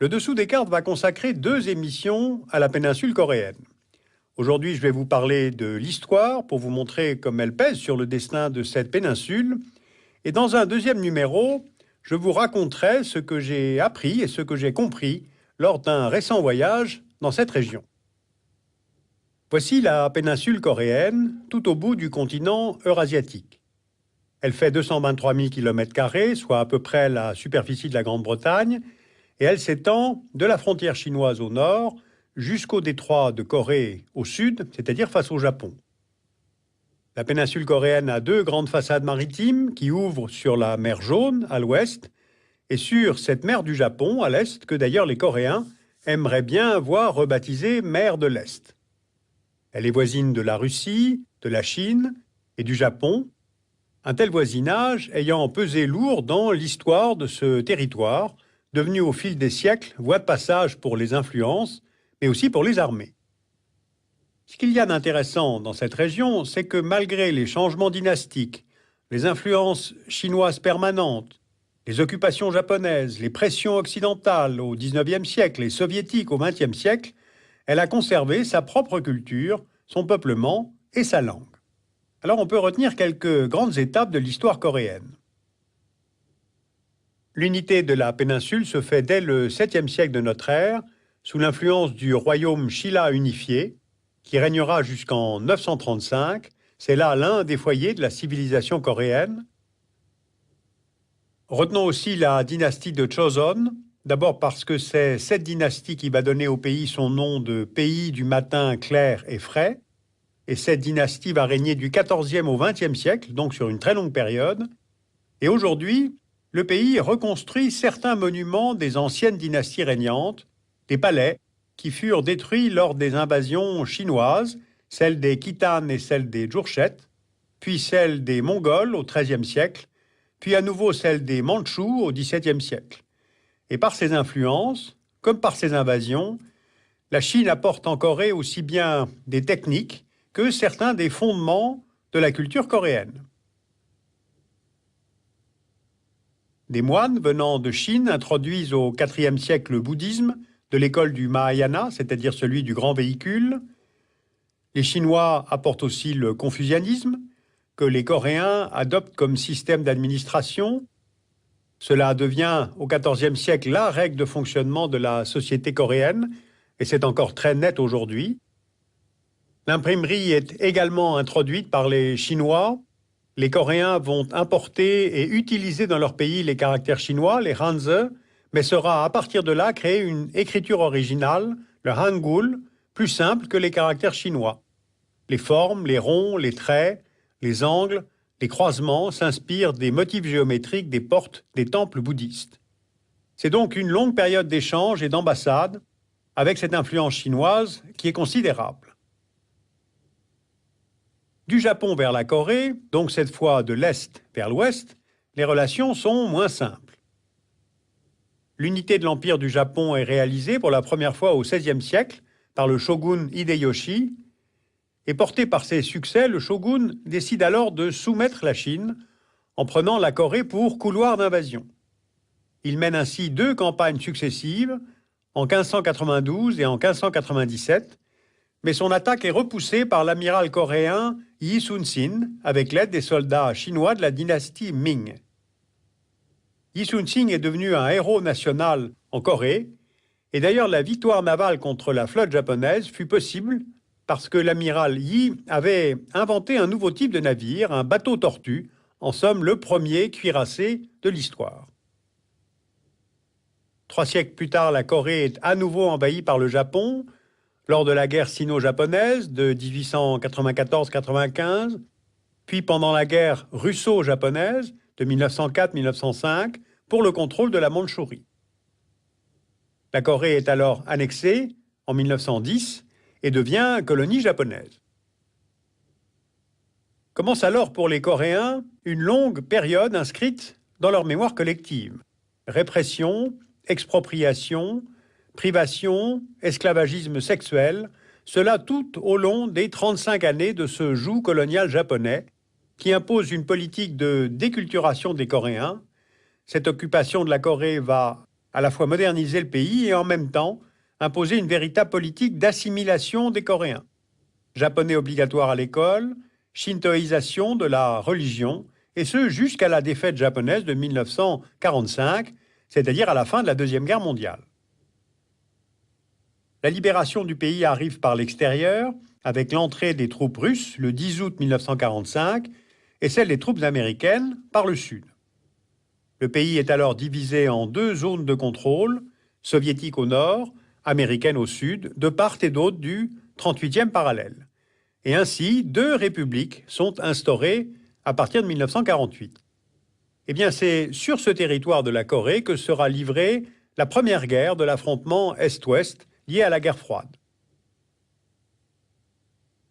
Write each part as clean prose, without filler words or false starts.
Le dessous des cartes va consacrer 2 émissions à la péninsule coréenne. Aujourd'hui, je vais vous parler de l'histoire pour vous montrer comme elle pèse sur le destin de cette péninsule. Et dans un deuxième numéro, je vous raconterai ce que j'ai appris et ce que j'ai compris lors d'un récent voyage dans cette région. Voici la péninsule coréenne, tout au bout du continent eurasiatique. Elle fait 223 000 km², soit à peu près la superficie de la Grande-Bretagne, et elle s'étend de la frontière chinoise au nord jusqu'au détroit de Corée au sud, c'est-à-dire face au Japon. La péninsule coréenne a 2 grandes façades maritimes qui ouvrent sur la mer Jaune à l'ouest et sur cette mer du Japon à l'est que d'ailleurs les Coréens aimeraient bien voir rebaptisée mer de l'Est. Elle est voisine de la Russie, de la Chine et du Japon, un tel voisinage ayant pesé lourd dans l'histoire de ce territoire, devenu au fil des siècles voie de passage pour les influences, mais aussi pour les armées. Ce qu'il y a d'intéressant dans cette région, c'est que malgré les changements dynastiques, les influences chinoises permanentes, les occupations japonaises, les pressions occidentales au XIXe siècle et soviétiques au XXe siècle, elle a conservé sa propre culture, son peuplement et sa langue. Alors on peut retenir quelques grandes étapes de l'histoire coréenne. L'unité de la péninsule se fait dès le 7e siècle de notre ère, sous l'influence du royaume Shilla unifié, qui régnera jusqu'en 935. C'est là l'un des foyers de la civilisation coréenne. Retenons aussi la dynastie de Joseon, d'abord parce que c'est cette dynastie qui va donner au pays son nom de pays du matin clair et frais. Et cette dynastie va régner du XIVe au XXe siècle, donc sur une très longue période. Et aujourd'hui, le pays reconstruit certains monuments des anciennes dynasties régnantes, des palais qui furent détruits lors des invasions chinoises, celles des Khitans et celles des Jurchets, puis celles des Mongols au XIIIe siècle, puis à nouveau celles des Mandchous au XVIIe siècle. Et par ses influences, comme par ses invasions, la Chine apporte en Corée aussi bien des techniques que certains des fondements de la culture coréenne. Des moines venant de Chine introduisent au IVe siècle le bouddhisme de l'école du Mahayana, c'est-à-dire celui du grand véhicule. Les Chinois apportent aussi le confucianisme, que les Coréens adoptent comme système d'administration. Cela devient au XIVe siècle la règle de fonctionnement de la société coréenne, et c'est encore très net aujourd'hui. L'imprimerie est également introduite par les Chinois. Les Coréens vont importer et utiliser dans leur pays les caractères chinois, les Hanzi, mais sera à partir de là créée une écriture originale, le Hangul, plus simple que les caractères chinois. Les formes, les ronds, les traits, les angles, les croisements s'inspirent des motifs géométriques des portes des temples bouddhistes. C'est donc une longue période d'échanges et d'ambassades avec cette influence chinoise qui est considérable. Du Japon vers la Corée, donc cette fois de l'Est vers l'Ouest, les relations sont moins simples. L'unité de l'Empire du Japon est réalisée pour la première fois au XVIe siècle par le shogun Hideyoshi, et porté par ses succès, le shogun décide alors de soumettre la Chine en prenant la Corée pour couloir d'invasion. Il mène ainsi 2 campagnes successives, en 1592 et en 1597, mais son attaque est repoussée par l'amiral coréen Yi Sun-sin avec l'aide des soldats chinois de la dynastie Ming. Yi Sun-sin est devenu un héros national en Corée, et d'ailleurs la victoire navale contre la flotte japonaise fut possible parce que l'amiral Yi avait inventé un nouveau type de navire, un bateau tortue, en somme le premier cuirassé de l'histoire. 3 siècles plus tard, la Corée est à nouveau envahie par le Japon, lors de la guerre sino-japonaise de 1894-95, puis pendant la guerre russo-japonaise de 1904-1905 pour le contrôle de la Mandchourie. La Corée est alors annexée en 1910 et devient colonie japonaise. Commence alors pour les Coréens une longue période inscrite dans leur mémoire collective. Répression, expropriation, privation, esclavagisme sexuel, cela tout au long des 35 années de ce joug colonial japonais qui impose une politique de déculturation des Coréens. Cette occupation de la Corée va à la fois moderniser le pays et en même temps imposer une véritable politique d'assimilation des Coréens. Japonais obligatoire à l'école, shintoïsation de la religion, et ce jusqu'à la défaite japonaise de 1945, c'est-à-dire à la fin de la Deuxième Guerre mondiale. La libération du pays arrive par l'extérieur, avec l'entrée des troupes russes le 10 août 1945 et celle des troupes américaines par le sud. Le pays est alors divisé en deux zones de contrôle, soviétique au nord, américaine au sud, de part et d'autre du 38e parallèle. Et ainsi, deux républiques sont instaurées à partir de 1948. Eh bien, c'est sur ce territoire de la Corée que sera livrée la première guerre de l'affrontement Est-Ouest liée à la guerre froide.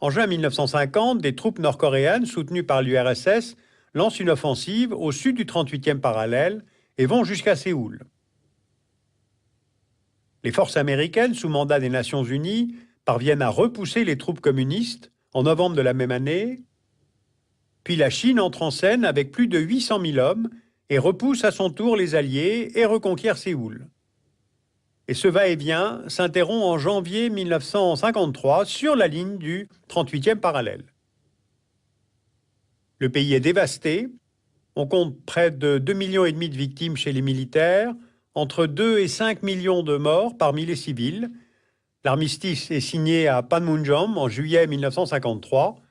En juin 1950, des troupes nord-coréennes soutenues par l'URSS lancent une offensive au sud du 38e parallèle et vont jusqu'à Séoul. Les forces américaines, sous mandat des Nations Unies, parviennent à repousser les troupes communistes en novembre de la même année. Puis la Chine entre en scène avec plus de 800 000 hommes et repousse à son tour les Alliés et reconquiert Séoul. Et ce va-et-vient s'interrompt en janvier 1953 sur la ligne du 38e parallèle. Le pays est dévasté. On compte près de 2,5 millions de victimes chez les militaires, entre 2 et 5 millions de morts parmi les civils. L'armistice est signé à Panmunjom en juillet 1953,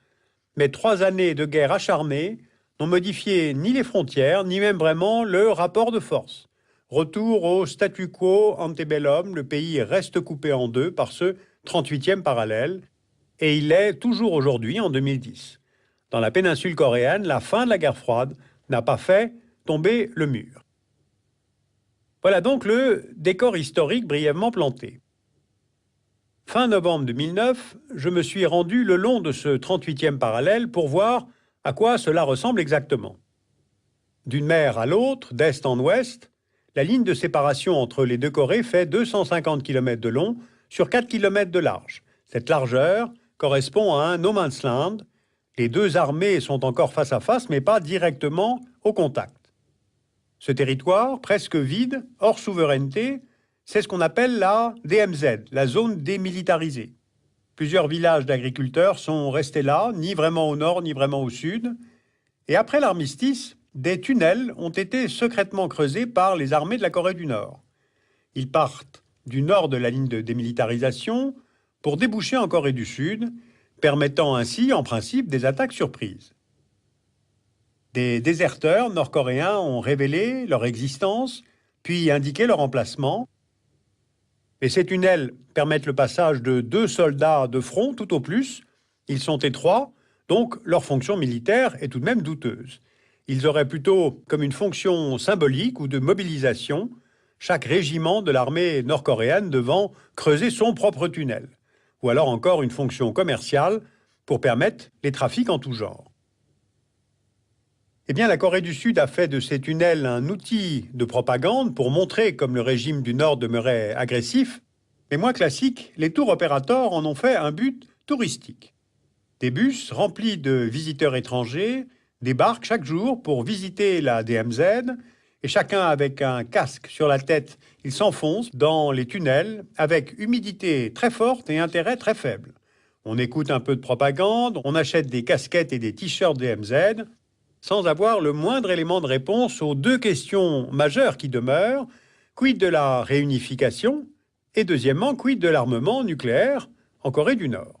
mais 3 années de guerre acharnée n'ont modifié ni les frontières, ni même vraiment le rapport de force. Retour au statu quo antebellum, le pays reste coupé en deux par ce 38e parallèle, et il l'est toujours aujourd'hui, en 2010. Dans la péninsule coréenne, la fin de la guerre froide n'a pas fait tomber le mur. Voilà donc le décor historique brièvement planté. Fin novembre 2009, je me suis rendu le long de ce 38e parallèle pour voir à quoi cela ressemble exactement. D'une mer à l'autre, d'est en ouest, la ligne de séparation entre les deux Corées fait 250 km de long sur 4 km de large. Cette largeur correspond à un no man's land. Les deux armées sont encore face à face, mais pas directement au contact. Ce territoire, presque vide, hors souveraineté, c'est ce qu'on appelle la DMZ, la zone démilitarisée. Plusieurs villages d'agriculteurs sont restés là, ni vraiment au nord, ni vraiment au sud. Et après l'armistice, des tunnels ont été secrètement creusés par les armées de la Corée du Nord. Ils partent du nord de la ligne de démilitarisation pour déboucher en Corée du Sud, permettant ainsi, en principe, des attaques surprises. Des déserteurs nord-coréens ont révélé leur existence, puis indiqué leur emplacement. Et ces tunnels permettent le passage de 2 soldats de front tout au plus. Ils sont étroits, donc leur fonction militaire est tout de même douteuse. Ils auraient plutôt comme une fonction symbolique ou de mobilisation, chaque régiment de l'armée nord-coréenne devant creuser son propre tunnel. Ou alors encore une fonction commerciale pour permettre les trafics en tout genre. Eh bien, la Corée du Sud a fait de ces tunnels un outil de propagande pour montrer comme le régime du Nord demeurait agressif, mais moins classique, les tours opérateurs en ont fait un but touristique. Des bus remplis de visiteurs étrangers débarquent chaque jour pour visiter la DMZ, et chacun avec un casque sur la tête, il s'enfonce dans les tunnels avec humidité très forte et intérêt très faible. On écoute un peu de propagande, on achète des casquettes et des t-shirts DMZ, sans avoir le moindre élément de réponse aux deux questions majeures qui demeurent. Quid de la réunification? Et deuxièmement, quid de l'armement nucléaire en Corée du Nord?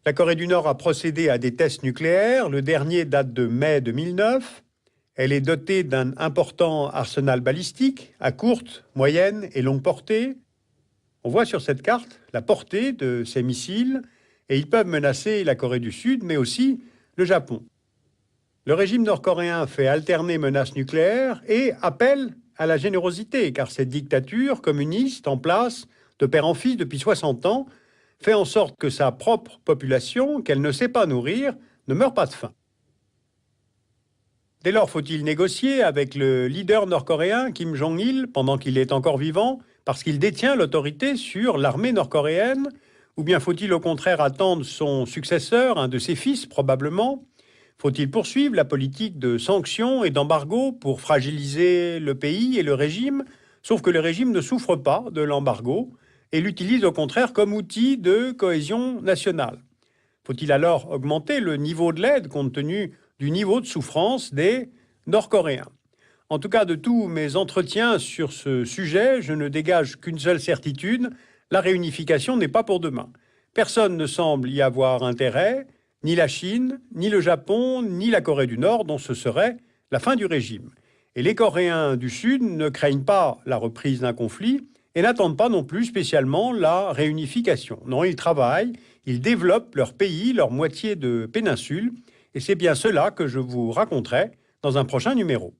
La Corée du Nord a procédé à des tests nucléaires. Le dernier date de mai 2009. Elle est dotée d'un important arsenal balistique à courte, moyenne et longue portée. On voit sur cette carte la portée de ces missiles et ils peuvent menacer la Corée du Sud, mais aussi le Japon. Le régime nord-coréen fait alterner menaces nucléaires et appelle à la générosité, car cette dictature communiste en place de père en fils depuis 60 ans fait en sorte que sa propre population, qu'elle ne sait pas nourrir, ne meurt pas de faim. Dès lors, faut-il négocier avec le leader nord-coréen, Kim Jong-il, pendant qu'il est encore vivant, parce qu'il détient l'autorité sur l'armée nord-coréenne? Ou bien faut-il au contraire attendre son successeur, un de ses fils probablement? Faut-il poursuivre la politique de sanctions et d'embargo pour fragiliser le pays et le régime? Sauf que le régime ne souffre pas de l'embargo et l'utilise au contraire comme outil de cohésion nationale. Faut-il alors augmenter le niveau de l'aide compte tenu du niveau de souffrance des Nord-Coréens? En tout cas, de tous mes entretiens sur ce sujet, je ne dégage qu'une seule certitude, la réunification n'est pas pour demain. Personne ne semble y avoir intérêt, ni la Chine, ni le Japon, ni la Corée du Nord, dont ce serait la fin du régime. Et les Coréens du Sud ne craignent pas la reprise d'un conflit et n'attendent pas non plus spécialement la réunification. Non, ils travaillent, ils développent leur pays, leur moitié de péninsule, et c'est bien cela que je vous raconterai dans un prochain numéro.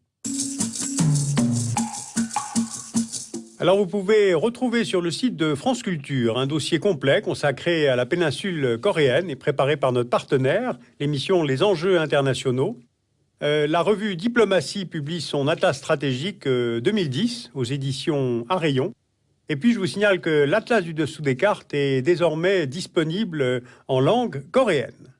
Alors vous pouvez retrouver sur le site de France Culture un dossier complet consacré à la péninsule coréenne et préparé par notre partenaire, l'émission Les Enjeux internationaux. La revue Diplomatie publie son atlas stratégique 2010 aux éditions À Rayon. Et puis je vous signale que l'atlas du dessous des cartes est désormais disponible en langue coréenne.